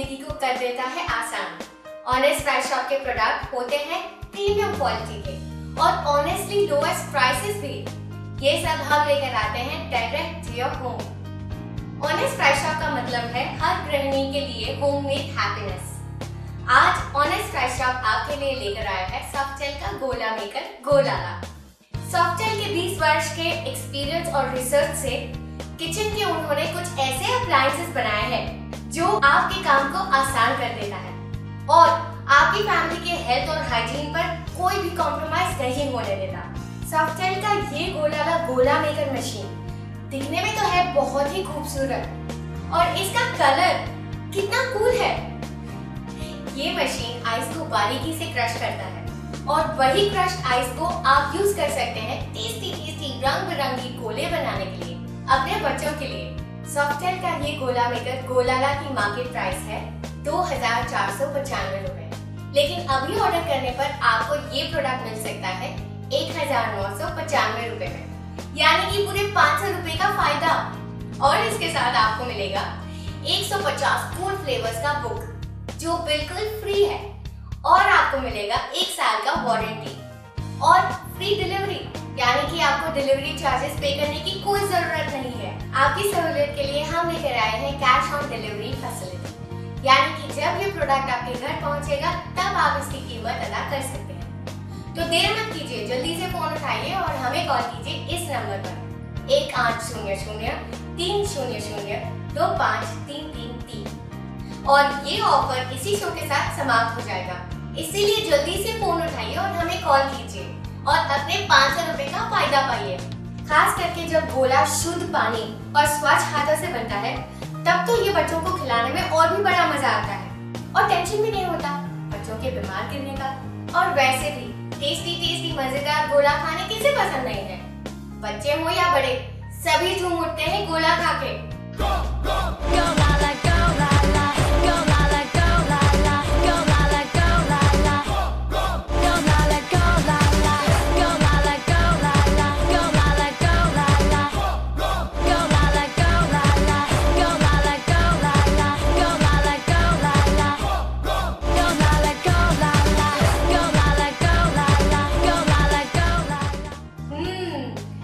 जिंदगी को कर देता है आसान। ऑनेस्ट प्राइस शॉप के प्रोडक्ट होते हैं प्रीमियम क्वालिटी के और ऑनेस्टली लोएस्ट प्राइसेस भी। ये सब हम लेकर आते हैं direct to your home. Honest price shop का मतलब है हर गृहिणी के लिए होममेड हैप्पीनेस। आज ऑनेस्ट प्राइस शॉप आपके लिए लेकर आया है सॉफ्टेल का गोला मेकर गोलाला। सॉफ्टेल के 20 वर्ष के एक्सपीरियंस और रिसर्च से किचन के उन्होंने कुछ ऐसे अप्लायंसेस बनाए हैं जो आपके काम को आसान कर देता है और आपकी फैमिली के हेल्थ और हाइजीन पर कोई भी कॉम्प्रोमाइज नहीं होने देता। सॉफ्टेल का ये गोलाला गोला मेकर मशीन दिखने में तो है बहुत ही खूबसूरत और इसका कलर कितना कूल है। ये मशीन आइस को बारीकी से क्रश करता है और वही क्रश्ड आइस को आप यूज कर सकते हैं टेस्टी रंग बिरंगी गोले बनाने के लिए अपने बच्चों के लिए। सॉफ्टेल का ये गोला मेकर गोलाला की मार्केट प्राइस है 2495 रुपए, लेकिन अभी ऑर्डर करने पर आपको ये प्रोडक्ट मिल सकता है 1995 रुपए में, यानी कि पूरे 500 रुपए का फायदा। और इसके साथ आपको मिलेगा 150 कूल फ्लेवर्स का बुक जो बिल्कुल फ्री है और आपको मिलेगा 1 साल का वारंटी और फ्री डिलीवरी, यानी कि आपको डिलीवरी चार्जेस पे करने की कोई जरूरत नहीं है। आपकी सहूलियत के लिए हम लेकर आए हैं कैश ऑन डिलीवरी फैसिलिटी, यानी कि जब ये प्रोडक्ट आपके घर पहुंचेगा तब आप इसकी कीमत अदा कर सकते हैं। तो देर मत कीजिए, जल्दी से फोन उठाइए और हमें कॉल कीजिए इस नंबर पर 1800 300 2533 और ये ऑफर इसी शो के साथ समाप्त हो जाएगा, इसीलिए जल्दी से फोन उठाइए और हमें कॉल कीजिए और अपने 500 रुपए का फायदा पाइए। खास करके जब गोला शुद्ध पानी और स्वच्छ हाथों से बनता है तब तो ये बच्चों को खिलाने में और भी बड़ा मजा आता है और टेंशन भी नहीं होता बच्चों के बीमार गिरने का। और वैसे भी टेस्टी मजेदार गोला खाने किसे पसंद नहीं है, बच्चे हो या बड़े, सभी झूम उठते हैं गोला खा के।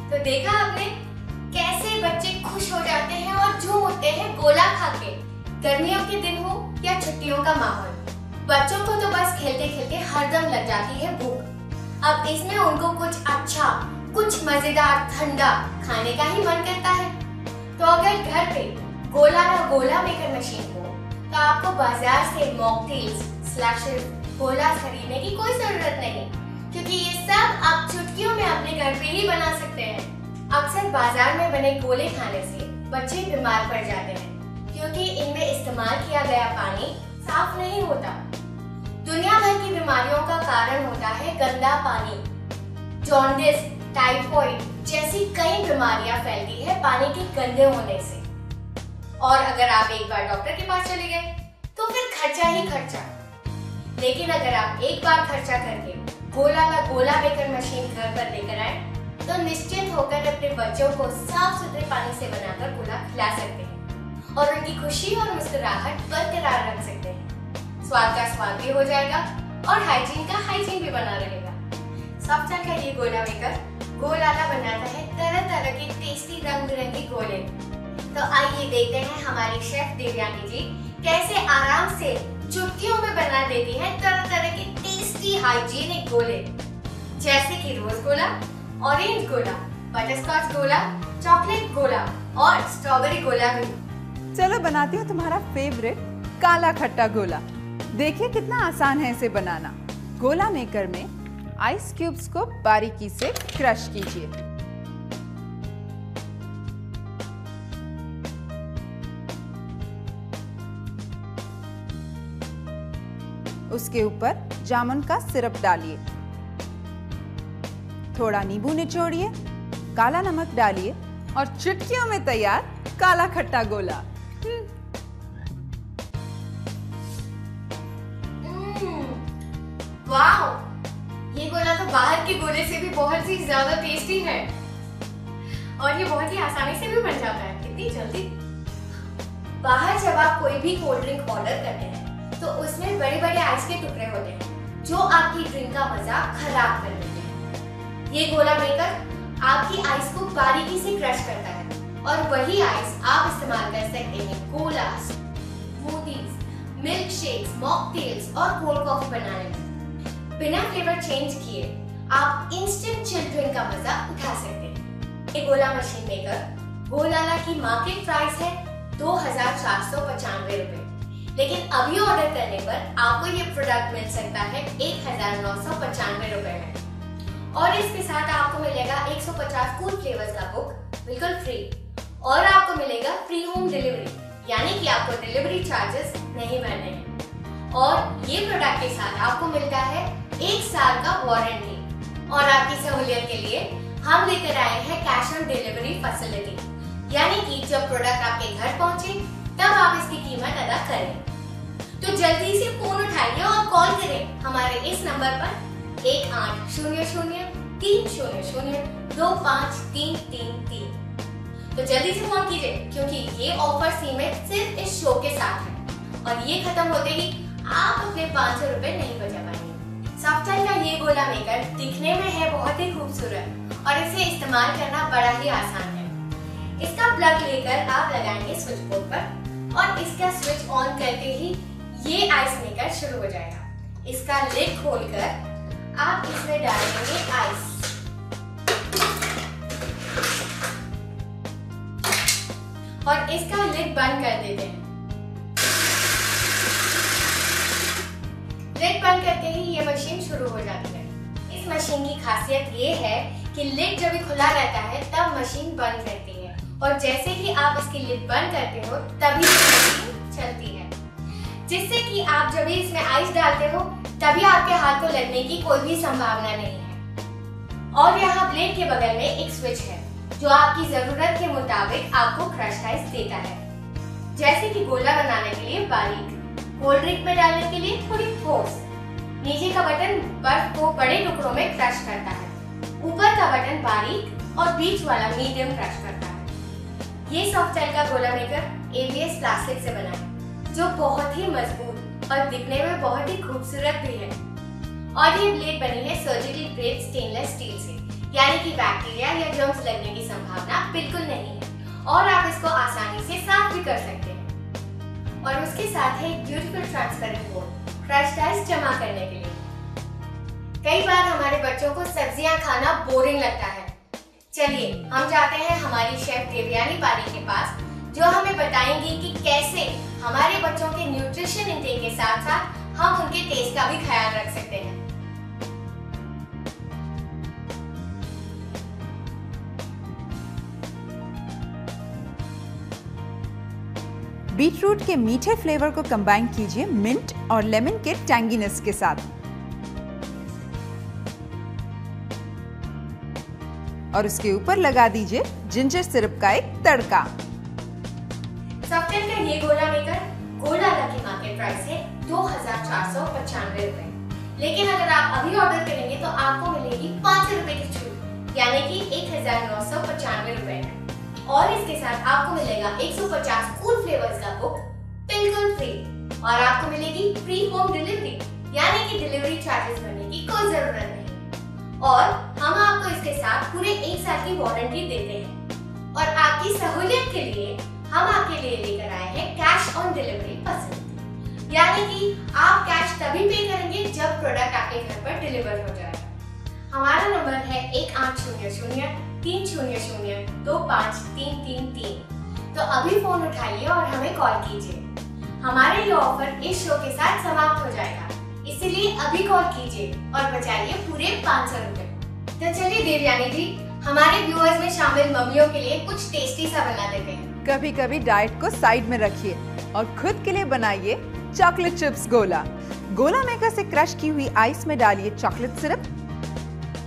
तो देखा आपने कैसे बच्चे खुश हो जाते हैं और झूम उठते हैं गोला खा के। गर्मियों के दिन हो या छुट्टियों का माहौल, बच्चों को तो बस खेलते खेलते हरदम लग जाती है भूख। अब इसमें उनको कुछ अच्छा, कुछ मजेदार ठंडा खाने का ही मन करता है। तो अगर घर पे गोलाला गोला मेकर मशीन हो तो आपको बाजार से मॉकटेल्स, स्लैशेस, गोला खरीदने की कोई जरूरत नहीं, क्योंकि ये सब आप चुटकियों में अपने घर पे ही बना सकते हैं। अक्सर बाजार में बने गोले खाने से बच्चे बीमार पड़ जाते हैं क्योंकि इनमें इस्तेमाल किया गया पानी साफ नहीं होता। दुनिया भर की बीमारियों का कारण होता है गंदा पानी। जॉन्डिस, टाइफाइड जैसी कई बीमारियां फैलती है पानी के गंदे होने से। और अगर आप एक बार डॉक्टर के पास चले गए तो फिर खर्चा ही खर्चा। लेकिन अगर आप एक बार खर्चा करके गोलाला गोला मेकर मशीन घर पर लेकर आए तो निश्चित होकर अपने बच्चों को साफ सुथरे पानी से बनाकर गोला खिला सकते हैं और उनकी खुशी और मुस्कुराहट बरकरार रख सकते हैं। स्वाद का स्वाद भी हो जाएगा और हाइजीन का हाइजीन भी बना रहेगा। सॉफ्टेल का ये गोला मेकर गोलाला बनाता है तरह तरह के टेस्टी रंग बिरंगे गोले। तो आइए देखते हैं हमारी शेफ देवयानी जी कैसे आराम से चुटकियों में बना देती है तरह तरह के टेस्टी हाइजीनिक गोले, जैसे कि रोज गोला, ऑरेंज गोला, बटरस्कॉच गोला, चॉकलेट गोला और स्ट्रॉबेरी गोला भी। चलो बनाती हूँ तुम्हारा फेवरेट काला खट्टा गोला। देखिए कितना आसान है इसे बनाना। गोला मेकर में आइस क्यूब्स को बारीकी से क्रश कीजिए। उसके ऊपर जामुन का सिरप डालिए, थोड़ा नींबू निचोड़िए, काला नमक डालिए और चुटकियों में तैयार काला खट्टा गोला। वाह, ये गोला तो बाहर के गोले से भी बहुत ही ज्यादा टेस्टी है और ये बहुत ही आसानी से भी बन जाता है, कितनी जल्दी। बाहर जब आप कोई भी कोल्ड ड्रिंक ऑर्डर करते हैं तो उसमें बड़े बड़े आइस के टुकड़े होते हैं जो आपकी ड्रिंक का मजा खराब कर देते हैं। ये गोला मेकर आपकी आइस को बारीकी से क्रश करता है और वही आइस आप इस्तेमाल कर सकते हैं गोला, स्मूदीज, मिल्क शेक्स, मॉकटेल्स और कोल्ड कॉफी बनाने में। बिना फ्लेवर चेंज किए आप इंस्टेंट चिल ड्रिंक का मजा उठा सकते हैं। ये गोला मशीन मेकर गोलाला की मार्केट प्राइस है 2,495 रुपए, लेकिन अभी ऑर्डर करने पर आपको ये प्रोडक्ट मिल सकता है 1,995 रुपए में। और इसके साथ आपको मिलेगा 150 कूल फ्लेवर्स का बुक बिल्कुल फ्री और आपको मिलेगा फ्री होम डिलीवरी, यानी कि आपको डिलीवरी चार्जेस नहीं भरने हैं। और ये प्रोडक्ट के साथ आपको मिलता है 1 साल का वारंटी। और आपकी सहूलियत के लिए हम लेकर आए हैं कैश ऑन डिलीवरी फैसिलिटी, यानी कि जब प्रोडक्ट आपके घर पहुंचे तब आप इसकी कीमत अदा करें। तो जल्दी से फोन उठाइए और कॉल करें हमारे इस नंबर पर 1800-300-253333। तो जल्दी से फोन कीजिए क्योंकि ये ऑफर सीमित सिर्फ इस शो के साथ है और ये खत्म होते ही आप अपने 500 रुपए नहीं बचा पाएंगे। सॉफ्टाइल का ये गोला मेकर दिखने में है बहुत ही खूबसूरत और इसे इस्तेमाल करना बड़ा ही आसान है। इसका प्लग लेकर आप लगाएंगे स्विच बोर्ड पर और इसका स्विच ऑन करते ही ये आइस मेकर शुरू हो जाएगा। इसका लिड खोलकर आप इसमें डालेंगे आइस और इसका लिड बंद कर देते हैं। लिड बंद करते ही ये मशीन शुरू हो जाती है। इस मशीन की खासियत ये है कि लिड जब भी खुला रहता है तब मशीन बंद रहती है और जैसे ही आप इसकी लिड बंद करते हो तभी मशीन चलती है, जिससे कि आप जब भी इसमें आइस डालते हो तभी आपके हाथ को लगने की कोई भी संभावना नहीं है। और यहाँ ब्लेड के बगल में एक स्विच है जो आपकी जरूरत के मुताबिक आपको क्रश आइस देता है, जैसे कि गोला बनाने के लिए बारीक, कोल्ड ड्रिंक में डालने के लिए थोड़ी ठोस। नीचे का बटन बर्फ को बड़े टुकड़ों में क्रश करता है, ऊपर का बटन बारीक और बीच वाला मीडियम क्रश करता है। ये सॉफ्टाइल का गोला मेकर ABS प्लास्टिक से बना है जो बहुत ही मजबूत और दिखने में बहुत ही खूबसूरत भी है। और ये ब्लेड बनी है सर्जिकली ग्रेड स्टेनलेस स्टील से, यानी कि बैक्टीरिया या जर्म्स लगने की संभावना बिल्कुल नहीं है और आप इसको आसानी से साफ भी कर सकते हैं। और उसके साथ है एक beautiful transparent board crushed ice जमा करने के लिए। कई बार हमारे बच्चों को सब्जियां खाना बोरिंग लगता है। चलिए हम जाते हैं हमारी शेफ देवयानी पारी के पास जो हमें बताएंगी कि कैसे हमारे बच्चों के न्यूट्रिशन इंटेक के साथ साथ हम उनके टेस्ट का भी ख्याल रख सकते हैं। बीटरूट के मीठे फ्लेवर को कंबाइन कीजिए मिंट और लेमन के टैंगीनेस के साथ और उसके ऊपर लगा दीजिए जिंजर सिरप का एक तड़का। सॉफ्टाइल का ये गोला मेकर गोलाला की मार्केट प्राइस है 2,495 रुपए, लेकिन अगर आप अभी ऑर्डर करेंगे तो आपको मिलेगी 500 रुपए की छूट, यानी कि 1,995 रुपए में। और इसके साथ आपको मिलेगा 150 कूल फ्लेवर्स का बुक बिल्कुल फ्री और आपको मिलेगी फ्री होम डिलीवरी, यानी कि डिलीवरी चार्जेस भरने की कोई जरूरत नहीं। और हम आपको इसके साथ पूरे 1 साल की वारंटी देते हैं। और आपकी सहूलियत के लिए हम आपके लिए लेकर आए हैं कैश ऑन डिलीवरी फैसिलिटी, यानी कि आप कैश तभी पे करेंगे जब प्रोडक्ट आपके घर पर डिलीवर हो जाएगा। हमारा नंबर है 1800-300-25333। तो अभी फोन उठाइए और हमें कॉल कीजिए। हमारे ये ऑफर इस शो के साथ समाप्त हो जाएगा, इसलिए अभी कॉल कीजिए और बचाइए पूरे 500 रुपए। तो चलिए देवयानी जी, हमारे व्यूअर्स में शामिल मम्मियों के लिए कुछ टेस्टी सा बना देते हैं। कभी कभी डाइट को साइड में रखिए और खुद के लिए बनाइए चॉकलेट चिप्स गोला। गोला मेकर से क्रश की हुई आइस में डालिए चॉकलेट सिरप,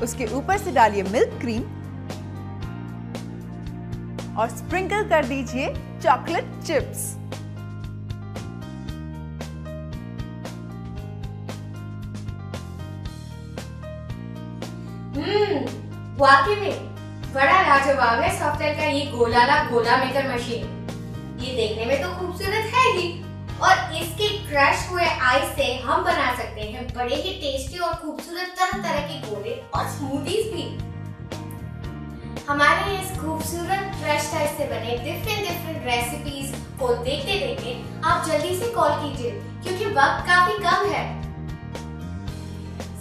उसके ऊपर से डालिए मिल्क क्रीम और स्प्रिंकल कर दीजिए चॉकलेट चिप्स। वाकई में बड़ा लाजवाब है सॉफ्टाइल का ये गोलाला गोला मेकर मशीन। ये देखने में तो खूबसूरत है ही, और इसके क्रश हुए आइस से हम बना सकते हैं बड़े ही टेस्टी और खूबसूरत तरह तरह के गोले और स्मूदीज भी। हमारे इस खूबसूरत क्रश आइस से बने डिफरेंट रेसिपीज को देखते देखते आप जल्दी से कॉल कीजिए, क्योंकि वक्त काफी कम है।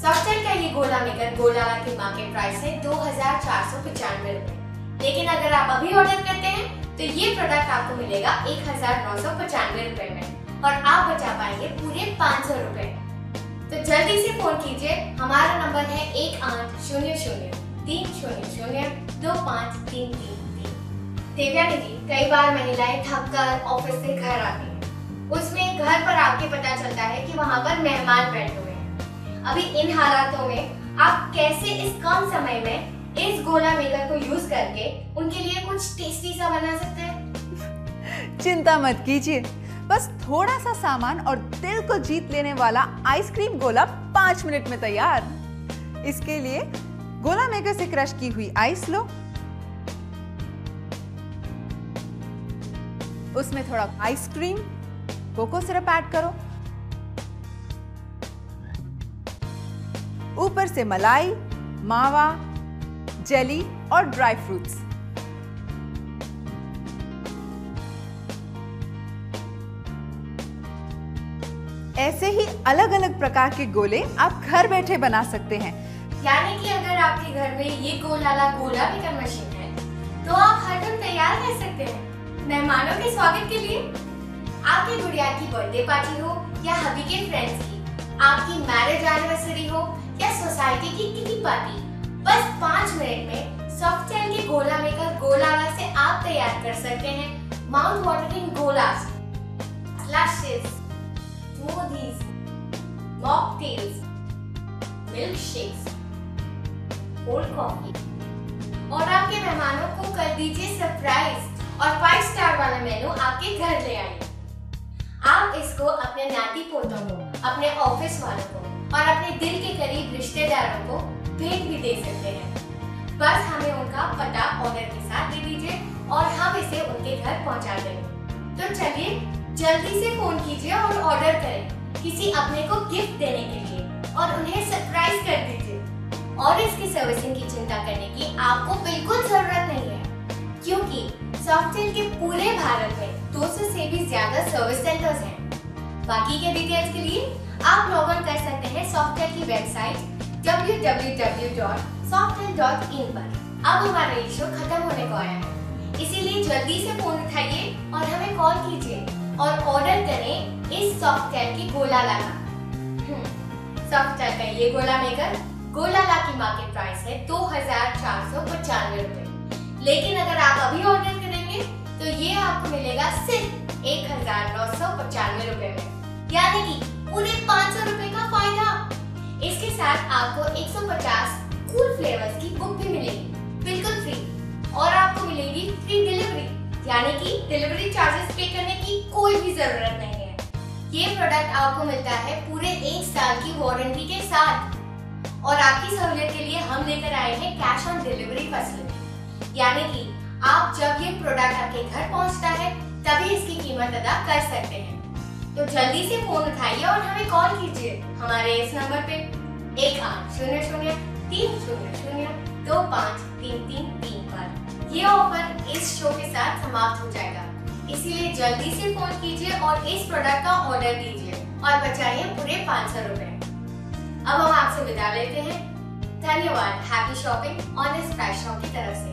सॉफ्टेल का ये गोला मेकर गोलाला की मार्केट प्राइस है 2495 रुपए, लेकिन अगर आप अभी ऑर्डर करते हैं तो ये प्रोडक्ट आपको मिलेगा 1995 रुपए में, और आप बचा पाएंगे पूरे 500 रुपए। तो जल्दी से फोन कीजिए, हमारा नंबर है 1800-300-2533। देवयानी जी, कई बार महिलाएं थककर ऑफिस से घर आती हैं, उसमें घर पर आके पता चलता है कि वहाँ पर मेहमान बैठे हुए हैं। अभी इन हालातों में आप कैसे इस कम समय में इस गोला मेकर को यूज करके उनके लिए कुछ टेस्टी सा बना सकते हैं? चिंता मत कीजिए, बस थोड़ा सा सामान और दिल को जीत लेने वाला आइसक्रीम गोला 5 मिनट में तैयार। इसके लिए गोला मेकर से क्रश की हुई आइस लो, उसमें थोड़ा आइसक्रीम, कोको सिरप ऐड करो, ऊपर से मलाई, मावा, जेली और ड्राई फ्रूट्स। ऐसे ही अलग अलग प्रकार के गोले आप घर बैठे बना सकते हैं। यानी कि अगर आपके घर में ये गोलाला गोला मेकर मशीन है तो आप हर दिन तैयार रह सकते हैं मेहमानों के स्वागत के लिए। आपकी गुड़िया की बर्थडे पार्टी हो या हबी के फ्रेंड्स की, आपकी मैरिज एनिवर्सरी हो या सोसाइटी की किटी पार्टी, बस 5 मिनट में सॉफ्टेल के गोला मेकर गोलाला से आप तैयार कर सकते हैं माउथ वाटरिंग गोलास, slushes, smoothies, mocktails, milk shakes, cold coffee, और आपके मेहमानों को कर दीजिए सरप्राइज और 5 स्टार वाला मेनू आपके घर ले आइए। आप इसको अपने नाती पोतों को, अपने ऑफिस वालों को और अपने दिल के करीब रिश्तेदारों को भेंट भी दे सकते हैं। बस हमें उनका पता ऑर्डर के साथ दे दीजिए और हम इसे उनके घर पहुंचा देंगे। तो चलिए जल्दी से फोन कीजिए और ऑर्डर करें किसी अपने को गिफ्ट देने के लिए और उन्हें सरप्राइज कर दीजिए। और इसकी सर्विसिंग की चिंता करने की आपको बिल्कुल जरूरत नहीं है, क्योंकि सॉफ्टेल के पूरे भारत में 200 से भी ज्यादा सर्विस सेंटर्स हैं। बाकी के डिटेल्स के लिए आप लॉग इन कर सकते हैं सॉफ्टेल की वेबसाइट www.softel.in पर। अब हमारा ये शो खत्म होने को आया है, इसीलिए जल्दी से फोन उठाइए और हमें कॉल कीजिए और ऑर्डर करें इस सॉफ्टेल की गोलाला का। सॉफ्टेल का ये गोला मेकर गोलाला की मार्केट प्राइस है 2495 रुपए, लेकिन अगर आप अभी ऑर्डर करेंगे तो ये आपको मिलेगा सिर्फ 1995 रुपए में, यानी कि पूरे 500 रुपए का फायदा। इसके साथ आपको 150 कूल फ्लेवर्स की बुक भी मिलेगी बिल्कुल फ्री, और आपको मिलेगी फ्री डिलीवरी, यानी कि डिलीवरी चार्जेस पे करने की कोई भी जरूरत नहीं है। ये प्रोडक्ट आपको मिलता है पूरे 1 साल की वारंटी के साथ, और आपकी सहूलियत के लिए हम लेकर आए हैं कैश ऑन डिलीवरी फैसिलिटी, यानी कि आप जब ये प्रोडक्ट आपके घर पहुंचता है तभी इसकी कीमत अदा कर सकते हैं। तो जल्दी से फोन उठाइए और हमें कॉल कीजिए हमारे इस नंबर पे 1800-300-2533 पर। ये ऑफर इस शो के साथ समाप्त हो जाएगा, इसीलिए जल्दी से फोन कीजिए और इस प्रोडक्ट का ऑर्डर दीजिए और बचाइए पूरे 500 रुपए। अब हम आपसे विदा लेते हैं। धन्यवाद happy shopping honest price shop की तरफ से।